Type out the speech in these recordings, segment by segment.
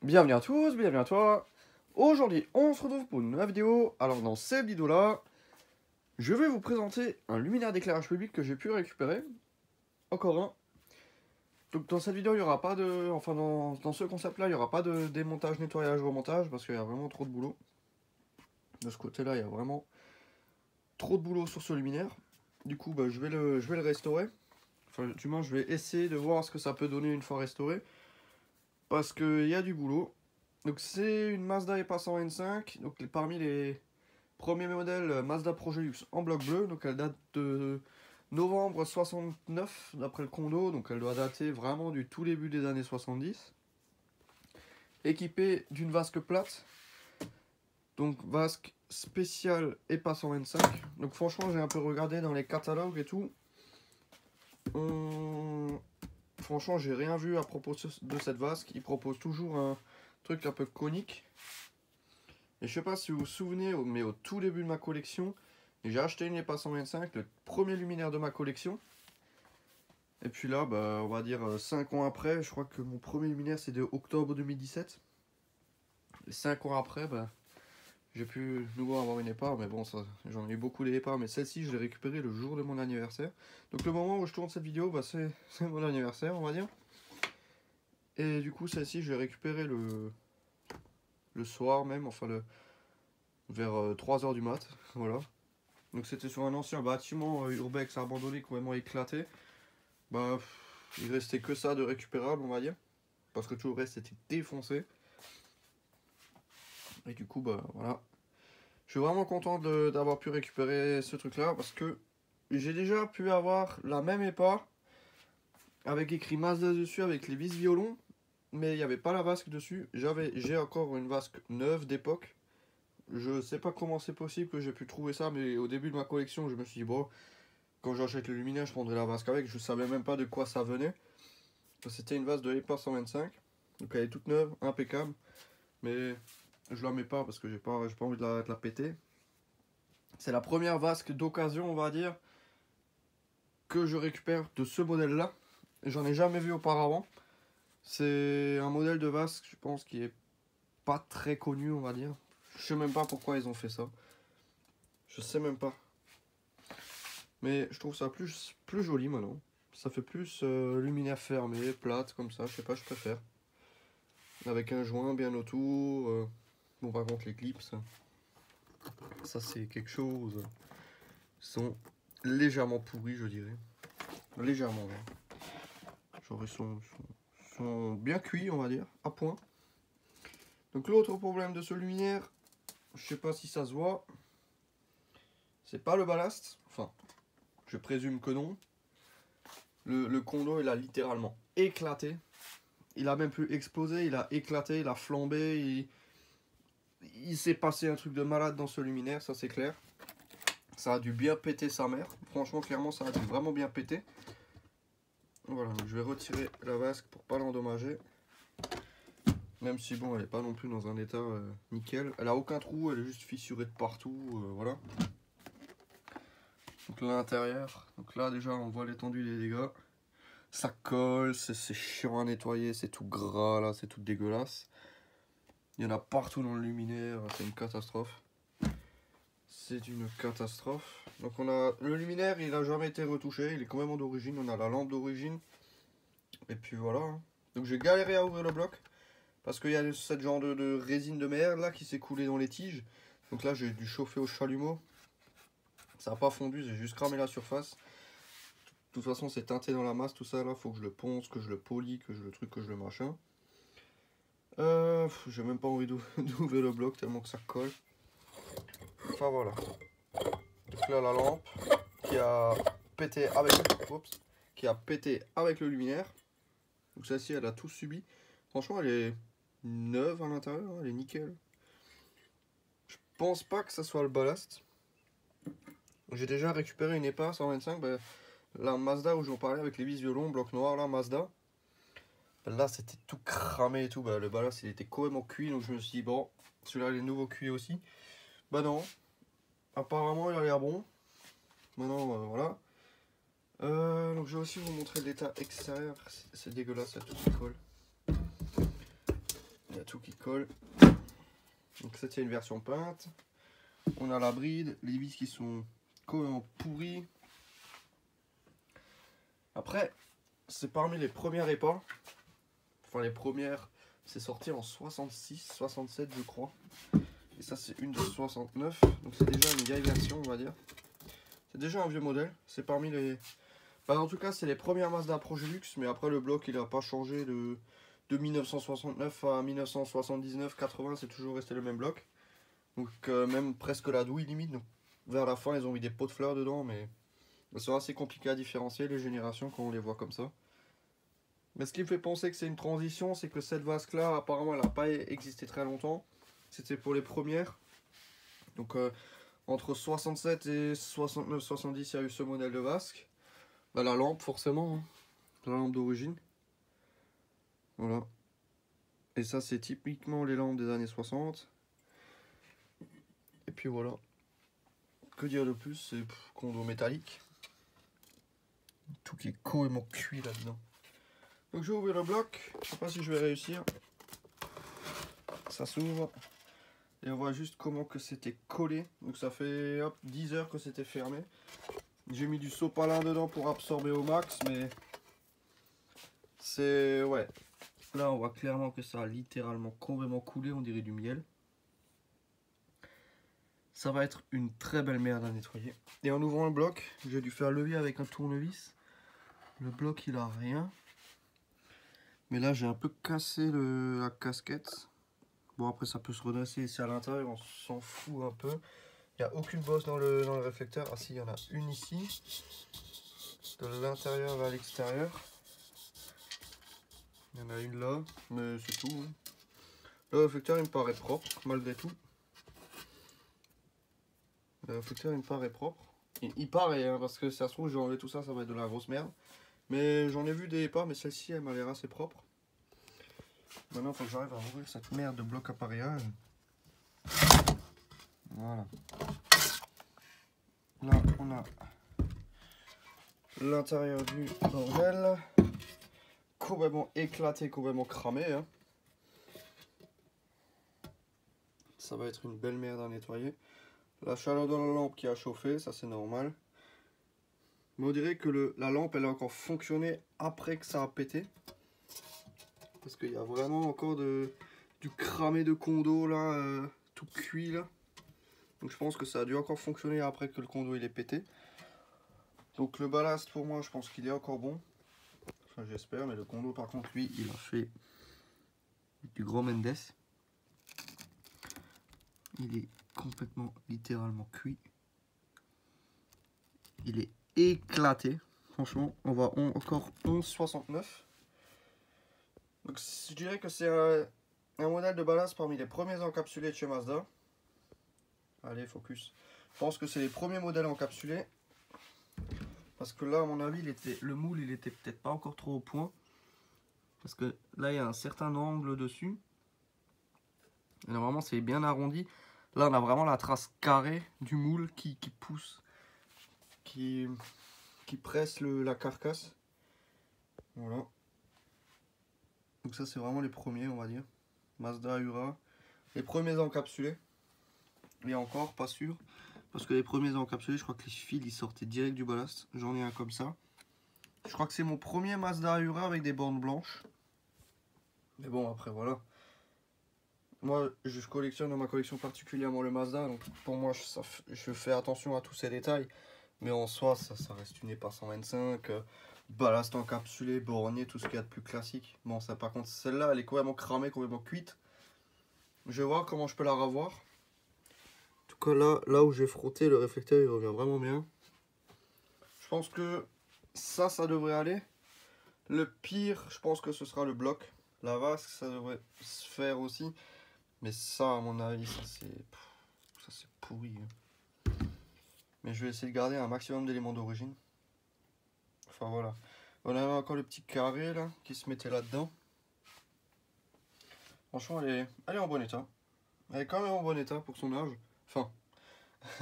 Bienvenue à tous, bienvenue à toi. Aujourd'hui, on se retrouve pour une nouvelle vidéo. Alors, dans cette vidéo-là, je vais vous présenter un luminaire d'éclairage public que j'ai pu récupérer. Encore un. Donc, dans cette vidéo, il n'y aura pas de... Enfin, dans ce concept-là, il n'y aura pas de démontage, nettoyage, remontage, parce qu'il y a vraiment trop de boulot. De ce côté-là, il y a vraiment trop de boulot sur ce luminaire. Du coup, je vais le restaurer. Enfin, du moins, je vais essayer de voir ce que ça peut donner une fois restauré. Parce qu'il y a du boulot. Donc c'est une Mazda EPA 125. Donc parmi les premiers modèles Mazda Progelux en bloc bleu. Donc elle date de novembre 69 d'après le condo. Donc elle doit dater vraiment du tout début des années 70. Équipée d'une vasque plate. Donc vasque spéciale EPA 125. Donc franchement j'ai un peu regardé dans les catalogues et tout. Franchement, j'ai rien vu à propos de cette vasque. Il propose toujours un truc un peu conique. Et je sais pas si vous vous souvenez, mais au tout début de ma collection, j'ai acheté une EPA 125, le premier luminaire de ma collection. Et puis là, on va dire 5 ans après, je crois que mon premier luminaire c'est de octobre 2017. Et 5 ans après, j'ai pu de nouveau avoir une EPA, mais bon, j'en ai eu beaucoup des EPA, mais celle-ci je l'ai récupérée le jour de mon anniversaire. Donc le moment où je tourne cette vidéo, c'est mon anniversaire, on va dire. Et du coup, celle-ci je l'ai récupérée le soir même, enfin vers 3h du mat, voilà. Donc c'était sur un ancien bâtiment urbex abandonné, complètement éclaté. Il restait que ça de récupérable, on va dire. Parce que tout le reste était défoncé. Et du coup, voilà. Je suis vraiment content d'avoir pu récupérer ce truc là parce que j'ai déjà pu avoir la même EPA avec écrit Mazda dessus avec les vis violon, mais il n'y avait pas la vasque dessus. J'ai encore une vasque neuve d'époque. Je sais pas comment c'est possible que j'ai pu trouver ça, mais au début de ma collection, je me suis dit bon, quand j'achète le luminaire, je prendrai la vasque avec. Je savais même pas de quoi ça venait. C'était une vasque de EPA 125, donc elle est toute neuve, impeccable, mais je la mets pas parce que j'ai pas envie de la péter. C'est la première vasque d'occasion, on va dire, que je récupère de ce modèle-là. J'en ai jamais vu auparavant. C'est un modèle de vasque, je pense, qui est pas très connu, on va dire. Je sais même pas pourquoi ils ont fait ça. Je sais même pas. Mais je trouve ça plus joli maintenant. Ça fait plus luminaire fermé, plate, comme ça. Je sais pas, je préfère. Avec un joint bien autour. Bon, par contre, les clips, ça c'est quelque chose. Ils sont légèrement pourris, je dirais. Légèrement, hein. Genre, ils sont bien cuits, on va dire, à point. Donc, l'autre problème de ce luminaire, je sais pas si ça se voit, c'est pas le ballast. Enfin, je présume que non. Le condo, il a littéralement éclaté. Il a même plus explosé, il a éclaté, il a flambé. Il s'est passé un truc de malade dans ce luminaire, ça c'est clair. Ça a dû bien péter sa mère. Franchement, clairement, ça a dû vraiment bien péter. Voilà, donc je vais retirer la vasque pour pas l'endommager. Même si, bon, elle n'est pas non plus dans un état nickel. Elle a aucun trou, elle est juste fissurée de partout, voilà. Donc l'intérieur, donc là déjà on voit l'étendue des dégâts. Ça colle, c'est chiant à nettoyer, c'est tout gras là, c'est tout dégueulasse. Il y en a partout dans le luminaire, c'est une catastrophe. C'est une catastrophe. Donc on a le luminaire, il n'a jamais été retouché, il est quand même d'origine, on a la lampe d'origine. Et puis voilà. Donc j'ai galéré à ouvrir le bloc. Parce qu'il y a ce genre de résine de merde là qui s'est coulée dans les tiges. Donc là j'ai dû chauffer au chalumeau. Ça n'a pas fondu, j'ai juste cramé la surface. De toute façon c'est teinté dans la masse tout ça là, faut que je le ponce, que je le polis, que je le truc, que je le machin. J'ai même pas envie d'ouvrir le bloc tellement que ça colle. Enfin voilà. Donc là la lampe qui a pété avec le luminaire. Donc celle-ci elle a tout subi. Franchement elle est neuve à l'intérieur, elle est nickel. Je pense pas que ça soit le ballast. J'ai déjà récupéré une EPA 125, la Mazda où je vous parlais avec les vis violon, bloc noir là, Mazda. Là c'était tout cramé et tout, le ballast il était complètement cuit, donc je me suis dit bon, celui-là il est nouveau cuit aussi. Non, apparemment il a l'air bon. Maintenant voilà. Donc je vais aussi vous montrer l'état extérieur, c'est dégueulasse, il y a tout qui colle. Il y a tout qui colle. Donc ça, il y a une version peinte. On a la bride, les vis qui sont complètement pourries. Après, c'est parmi les premières épas. Enfin, les premières, c'est sorti en 66, 67, je crois. Et ça, c'est une de 69. Donc, c'est déjà une vieille version, on va dire. C'est déjà un vieux modèle. C'est parmi les... Enfin, en tout cas, c'est les premières Mazda Progilux. Mais après, le bloc, il n'a pas changé de 1969 à 1979, 80. C'est toujours resté le même bloc. Donc, même presque la douille, limite. Donc, vers la fin, ils ont mis des pots de fleurs dedans. Mais c'est assez compliqué à différencier les générations quand on les voit comme ça. Mais ce qui me fait penser que c'est une transition, c'est que cette vasque-là, apparemment, elle n'a pas existé très longtemps. C'était pour les premières. Donc, entre 67 et 69, 70, il y a eu ce modèle de vasque. Bah, la lampe, forcément. Hein. La lampe d'origine. Voilà. Et ça, c'est typiquement les lampes des années 60. Et puis voilà. Que dire de plus? C'est condo métallique. Tout qui est complètement cuit là-dedans. Donc je vais ouvrir le bloc. Je sais pas si je vais réussir. Ça s'ouvre. Et on voit juste comment que c'était collé. Donc ça fait hop, 10 heures que c'était fermé. J'ai mis du sopalin dedans pour absorber au max. Mais c'est... Ouais. Là on voit clairement que ça a littéralement complètement coulé. On dirait du miel. Ça va être une très belle merde à nettoyer. Et en ouvrant le bloc, j'ai dû faire levier avec un tournevis. Le bloc il a rien. Mais là j'ai un peu cassé la casquette. Bon après ça peut se redresser ici à l'intérieur, on s'en fout un peu. Il n'y a aucune bosse dans le réflecteur. Ah si, il y en a une ici. De l'intérieur vers l'extérieur. Il y en a une là, mais c'est tout. Hein. Le réflecteur il me paraît propre malgré tout. Le réflecteur il me paraît propre. Il paraît hein, parce que ça se trouve je vais enlever tout ça, ça va être de la grosse merde. Mais j'en ai vu des pas, mais celle-ci elle m'a l'air assez propre. Maintenant il faut que j'arrive à ouvrir cette merde de bloc appareillage. Voilà. Là on a l'intérieur du bordel. Complètement éclaté, complètement cramé. Hein. Ça va être une belle merde à nettoyer. La chaleur de la lampe qui a chauffé, ça c'est normal. Mais on dirait que la lampe elle a encore fonctionné après que ça a pété. Parce qu'il y a vraiment encore du cramé de condo là, tout cuit là. Donc je pense que ça a dû encore fonctionner après que le condo il est pété. Donc le ballast pour moi je pense qu'il est encore bon. Enfin j'espère, mais le condo par contre lui il a fait du gros Mendes. Il est complètement littéralement cuit. Il est éclaté. Franchement, on va encore 11,69. Donc je dirais que c'est un modèle de ballast parmi les premiers encapsulés de chez Mazda. Allez, focus. Je pense que c'est les premiers modèles encapsulés. Parce que là, à mon avis, le moule, il était peut-être pas encore trop au point. Parce que là, il y a un certain angle dessus. Et normalement, c'est bien arrondi. Là, on a vraiment la trace carrée du moule qui pousse. Qui presse la carcasse. Voilà. Donc ça c'est vraiment les premiers on va dire. Mazda, Ura. Les premiers encapsulés. Et encore pas sûr. Parce que les premiers encapsulés je crois que les fils ils sortaient direct du ballast. J'en ai un comme ça. Je crois que c'est mon premier Mazda Ura avec des bornes blanches. Mais bon après voilà. Moi je collectionne dans ma collection particulièrement le Mazda. Donc pour moi je fais attention à tous ces détails. Mais en soi, ça reste une EPA 125, ballast encapsulé, borné, tout ce qu'il y a de plus classique. Bon, ça par contre, celle-là, elle est complètement cramée, complètement cuite. Je vais voir comment je peux la revoir. En tout cas, là où j'ai frotté, le réflecteur, il revient vraiment bien. Je pense que ça devrait aller. Le pire, je pense que ce sera le bloc. La vasque, ça devrait se faire aussi. Mais ça, à mon avis, ça c'est pourri. Mais je vais essayer de garder un maximum d'éléments d'origine. Enfin voilà. On a encore le petit carré là qui se mettait là-dedans. Franchement, elle est en bon état. Elle est quand même en bon état pour son âge. Enfin,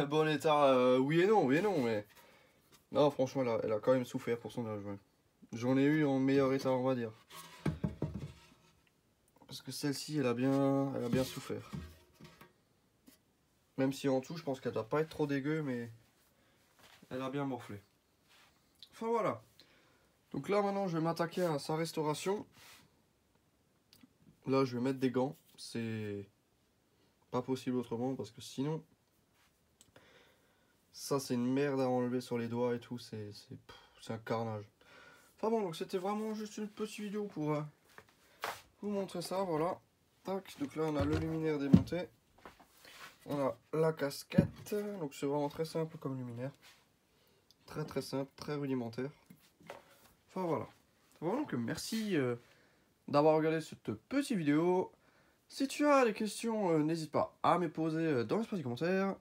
bon état, oui et non, mais... Non, franchement, elle a quand même souffert pour son âge, ouais. J'en ai eu en meilleur état, on va dire. Parce que celle-ci, elle a bien souffert. Même si en dessous, je pense qu'elle doit pas être trop dégueu, mais elle a bien morflé. Enfin voilà. Donc là, maintenant, je vais m'attaquer à sa restauration. Là, je vais mettre des gants. C'est pas possible autrement, parce que sinon... Ça, c'est une merde à enlever sur les doigts et tout. C'est un carnage. Enfin bon, donc c'était vraiment juste une petite vidéo pour vous montrer ça, voilà. Tac, donc là on a le luminaire démonté. On a la casquette, donc c'est vraiment très simple comme luminaire. Très simple, très rudimentaire. Enfin voilà. Voilà, donc merci d'avoir regardé cette petite vidéo. Si tu as des questions, n'hésite pas à me poser dans l'espace des commentaires.